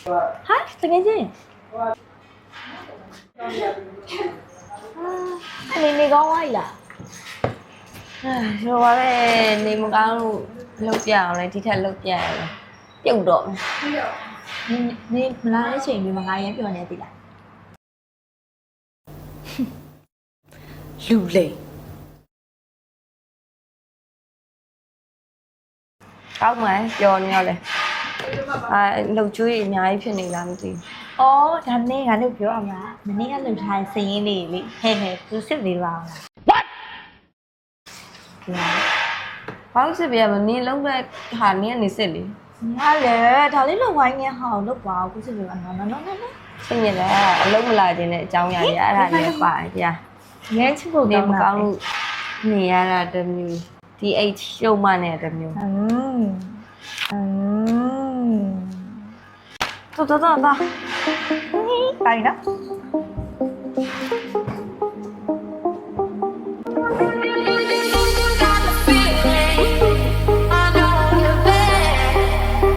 ဟာတကယ်ချင်းနေကောင်းသွားလားဆိုပါပဲနေမကောင်းလို့လောက်ပြအောင်လေဒီထက်လောက်ပြရအောင်ပြုတ်တော့ နေမလာတဲ့ချိန်မျိုးမှာငါရင်ပြောနေသေးလားလူလိမ် ကောင်းမယ်ပျော်နေရလေလောက်ကျွေးအများကြီးဖြစ်နေလားမသိဘူး ။အော်ဒါနဲ့ငါတို့ပြောအောင်လား။မနေ့ကလှုပ်ထားတဲ့စည်ရင်းလေးလေဟဲ့သူစစ်နေပါအောင်လား။ What ဘာလို့စစ်ပြရမလဲနင်းလုံးတဲ့ဟာနင်းကနေစစ်လေ ။ငါလေဒါလေးလောက်ဝိုင်းနေဟောလုပ်ပါဦးခုစစ်ပြပါနော်နော်နော်နော် စိတ်ညစ်လဲအလုံးမလာခြင်းနဲ့အကြောင်းရည်အဲ့ဒါလည်းပါတယ်ဗျာ ။ငဲချစ်ဖို့ နေ ကောင်း မ တာ ကောင်းလို့နေရတာတမျိုးဒီ H ရှုံမနဲ့တမျိုးတော် ။တိုင်းနော်